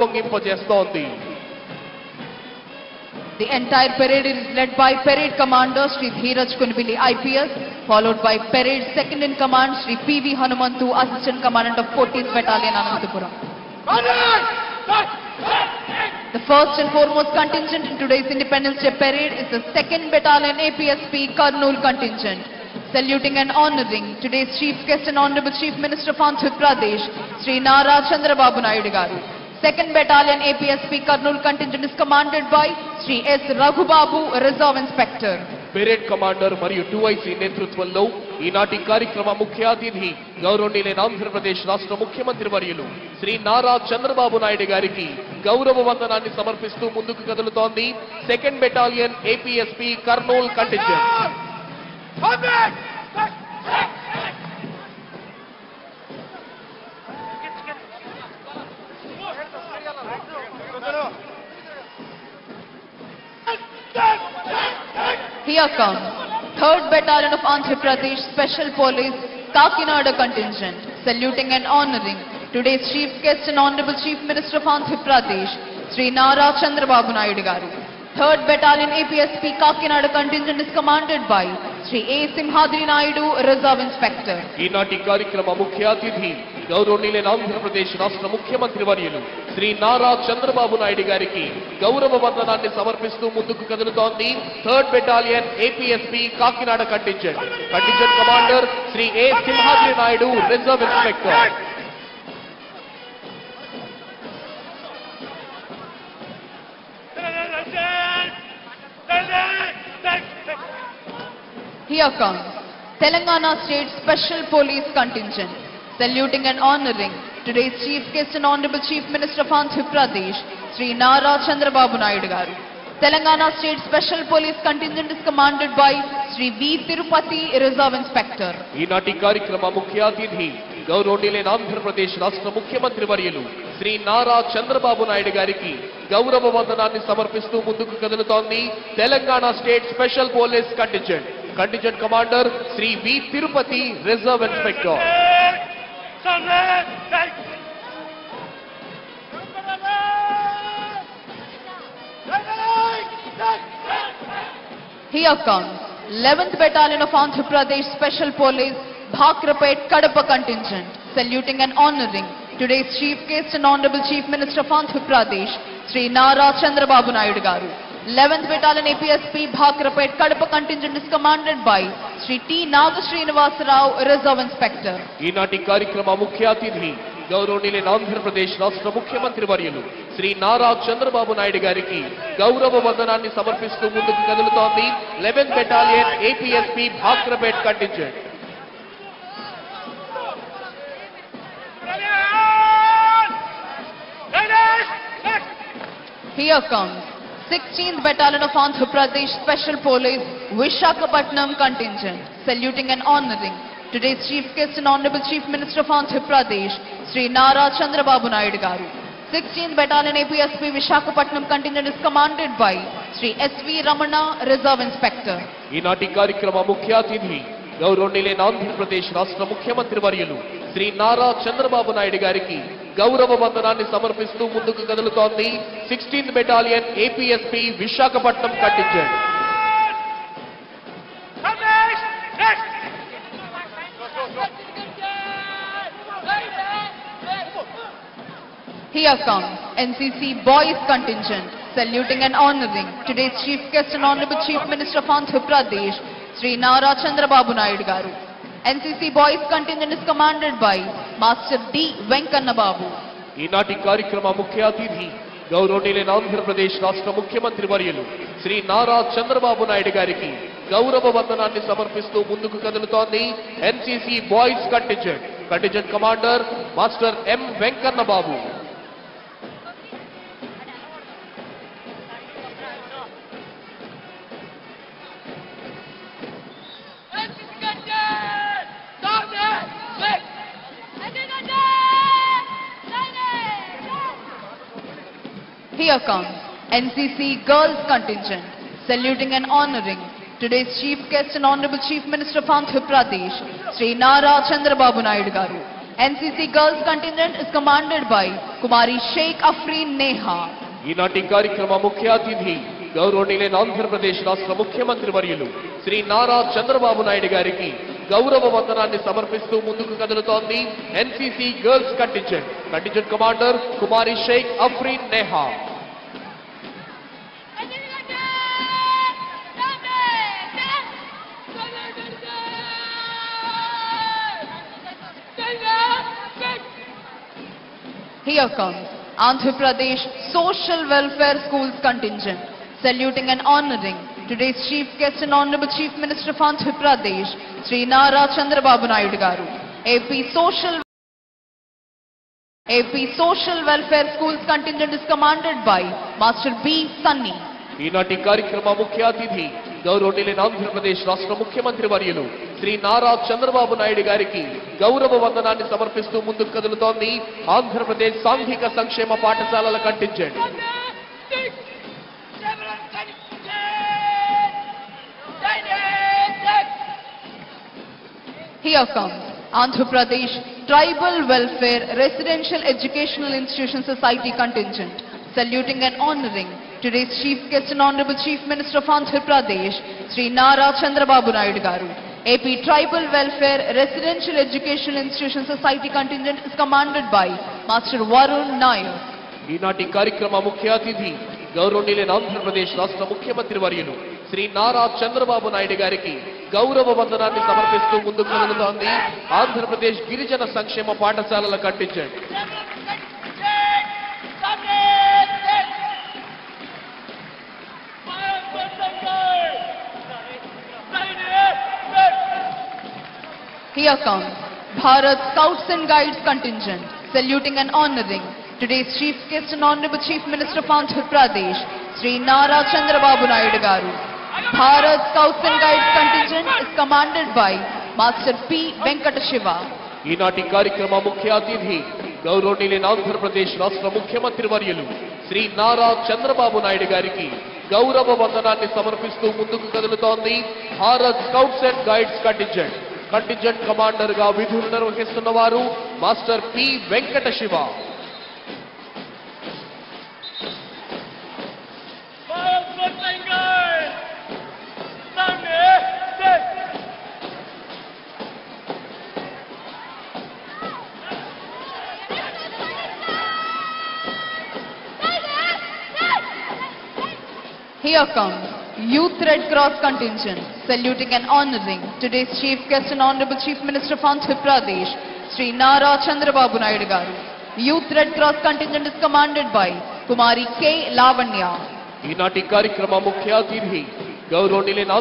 పొంగింపజేస్తోంది. The entire parade is led by Parade Commander Sri Dheeraj Kunbili IPS, followed by Parade Second in Command Sri PV Hanumantu, Assistant Commandant of 14th Battalion, Anantapuram. The first and foremost contingent in today's Independence Day Parade is the 2nd Battalion APSP Kurnool contingent. Saluting and honoring today's Chief Guest and Honorable Chief Minister of Andhra Pradesh, Sri Nara Chandrababu Naidu Garu. 2nd Battalion APSP Kurnool contingent is commanded by Sri S. Raghubabu, Reserve Inspector. Parade commander మరియు 2IC నేతృత్వంలో ఈనాటి కార్యక్రమ ముఖ్య అతిథి గౌరవనీయులైన ఆంధ్రప్రదేశ్ రాష్ట్ర ముఖ్యమంత్రి వర్యులు శ్రీ నారా చంద్రబాబు నాయుడు గారికి గౌరవ వందనాన్ని సమర్పిస్తూ ముందుకు కదులుతోంది 2nd battalion APSP Kurnool contingent. Here comes 3rd Battalion of Andhra Pradesh Special Police Kakinada contingent, saluting and honoring today's Chief Guest and Honorable Chief Minister of Andhra Pradesh, Sri Nara Chandrababu Naidu Garu. 3rd Battalion APSP Kakinada contingent is commanded by Sri A. Simhadri Naidu, Reserve Inspector. ఈనాటి కార్యక్రమ ముఖ్య అతిథి గౌరవనీయులైన ఆంధ్రప్రదేశ్ రాష్ట్ర ముఖ్యమంత్రి వర్యులు శ్రీ నారా చంద్రబాబు నాయుడు గారికి గౌరవ వందనాన్ని సమర్పిస్తూ ముందుకు కదులుతోంది 3rd battalion APSP Kakinada contingent. Contingent commander Shri A Simhadri Naidu, reserve inspector. Here comes Telangana State Special Police contingent, saluting and honoring today's Chief Guest and Honorable Chief Minister of Andhra Pradesh, Sri Nara Chandrababu Naidu Garu. Telangana State Special Police contingent is commanded by Sri V. Tirupati, Reserve Inspector. ఈనాటి కార్యక్రమ ముఖ్య అతిథి గౌరవనీయులైన ఆంధ్రప్రదేశ్ రాష్ట్ర ముఖ్యమంత్రి వర్యులు శ్రీ నారా చంద్రబాబు నాయుడు గారికి గౌరవ వందనాన్ని సమర్పిస్తూ ముందుకు కదులుతోంది Telangana state special police contingent. Contingent commander Shri V Tirupati, reserve inspector. Here comes 11th Battalion of Andhra Pradesh Special Police Bhakrapet Kadapa contingent, saluting and honoring today's Chief Guest and Honorable Chief Minister of Andhra Pradesh, Sri Nara Chandrababu Naidu Garu. 11th Battalion APSP Bhakrapet Kadapa contingent is commanded by Sri T. Nagasrinivasa Rao, Reserve Inspector. ఈనాటి కార్యక్రమ ముఖ్య అతిథి గౌరవనీయులైన ఆంధ్రప్రదేశ్ రాష్ట్ర ముఖ్యమంత్రి వర్యులు శ్రీ నారా చంద్రబాబు నాయుడు గారికి గౌరవ వందనాన్ని సమర్పిస్తూ ముందుకు కదులుతోంది 11th battalion APSP Bhakrapet contingent. Here comes 16th Battalion of Andhra Pradesh Special Police Vishakhapatnam contingent, saluting and honoring today's Chief Guest and Honorable Chief Minister of Andhra Pradesh, Sri Nara Chandrababu Naidu Garu. 16th Battalion APSP Vishakhapatnam contingent is commanded by Sri S.V. Ramana, Reserve Inspector. ఈనాటి కార్యక్రమ ముఖ్య అతిథి గౌరవనీయులైన ఆంధ్రప్రదేశ్ రాష్ట్ర ముఖ్యమంత్రి వర్యులు శ్రీ నారా చంద్రబాబు నాయుడు గారికి గౌరవ వందనాన్ని సమర్పిస్తూ ముందుకు కదులుతోంది 16th battalion APSP Visakhapatnam contingent. Here comes NCC Boys contingent, saluting and honoring today's Chief Guest and Honorable Chief Minister of Andhra Pradesh, Sri Nara Chandrababu Naidu Garu. NCC Boys contingent is commanded by Master D. Venkanna Babu. ఈనాటి కార్యక్రమ ముఖ్య అతిథి గౌరవనీయులైన ఆంధ్రప్రదేశ్ రాష్ట్ర ముఖ్యమంత్రి వర్యులు శ్రీ నారా చంద్రబాబు నాయుడు గారికి గౌరవ వందనాన్ని సమర్పిస్తూ ముందుకు కదులుతోంది NCC boys contingent. Contingent commander master M Venkanna Babu. Here comes NCC Girls contingent, saluting and honoring today's Chief Guest and Honorable Chief Minister of Andhra Pradesh, Sri Nara Chandrababu Naidu Garu. NCC Girls contingent is commanded by Kumari Sheikh Afreen Neha. ఈనాటి కార్యక్రమ ముఖ్య అతిథి గౌరవనీయులైన ఆంధ్రప్రదేశ్ రాష్ట్ర ముఖ్యమంత్రి వర్యులు శ్రీ నారా చంద్రబాబు నాయుడు గారికి గౌరవ వందనాన్ని సమర్పిస్తూ ముందుకు కదులుతోంది NCC girls contingent commander Kumari Sheikh Afreen Neha. Here comes Andhra Pradesh Social Welfare Schools contingent, saluting and honoring today's chief guest and Honorable Chief Minister of Andhra Pradesh, Sri Nara Chandrababu Naidu Garu. AP Social Welfare Schools contingent is commanded by Master B. Sunny. ఈనాటి కార్యక్రమ ముఖ్య అతిథి గౌరవనీయులైన ఆంధ్రప్రదేశ్ రాష్ట్ర ముఖ్యమంత్రి వర్యులు శ్రీ నారా చంద్రబాబు నాయుడు గారికి గౌరవ వందనాన్ని సమర్పిస్తూ ముందుకు కదులుతోంది ఆంధ్రప్రదేశ్ సాంఘిక సంక్షేమ పాఠశాలల contingent. Here comes Andhra Pradesh Tribal Welfare Residential Educational Institution Society contingent, saluting and honoring today's chief guest and Honorable Chief Minister of Andhra Pradesh, Sri Nara Chandrababu Naidu Garu. AP Tribal Welfare Residential Educational Institution Society contingent is commanded by Master Varun Nayak. ఈనాటి కార్యక్రమ ముఖ్య అతిథి గౌరవనీయులైన ఆంధ్రప్రదేశ్ రాష్ట్ర ముఖ్యమంత్రి వర్యులు శ్రీ నారా చంద్రబాబు నాయుడు గారికి గౌరవ వందనాన్ని సమర్పిస్తూ ముందుకు కదులుతోంది ఆంధ్రప్రదేశ్ గిరిజన సంక్షేమ పాఠశాలల contingent. Here comes Bharat Scouts and Guides contingent, saluting and honoring today's chief guest and Honorable Chief Minister of Andhra Pradesh, Sri Nara Chandrababu Naidu Garu. Bharat Scouts and Guides contingent is commanded by Master P. Venkata Shiva. ఈనాటి కార్యక్రమ ముఖ్య అతిథి గౌరవనీయులైన ఆంధ్రప్రదేశ్ రాష్ట్ర ముఖ్యమంత్రి వర్యులు శ్రీ నారా చంద్రబాబు నాయుడు గారికి గౌరవ వందనాన్ని సమర్పిస్తూ ముందుకు కదులుతోంది Bharat scouts and guides contingent commander గా విధులు నిర్వహిస్తున్న వారు master P Venkata Shiva. Here comes Youth Red Cross contingent, saluting and honoring today's chief guest and Honorable Chief Minister of Andhra Pradesh, Sri Nara Chandrababu Naidu Garu. Youth Red Cross contingent is commanded by Kumari K. Lavanya. ఈనాటి కార్యక్రమ ముఖ్య అతిథి గౌరవనీయులైన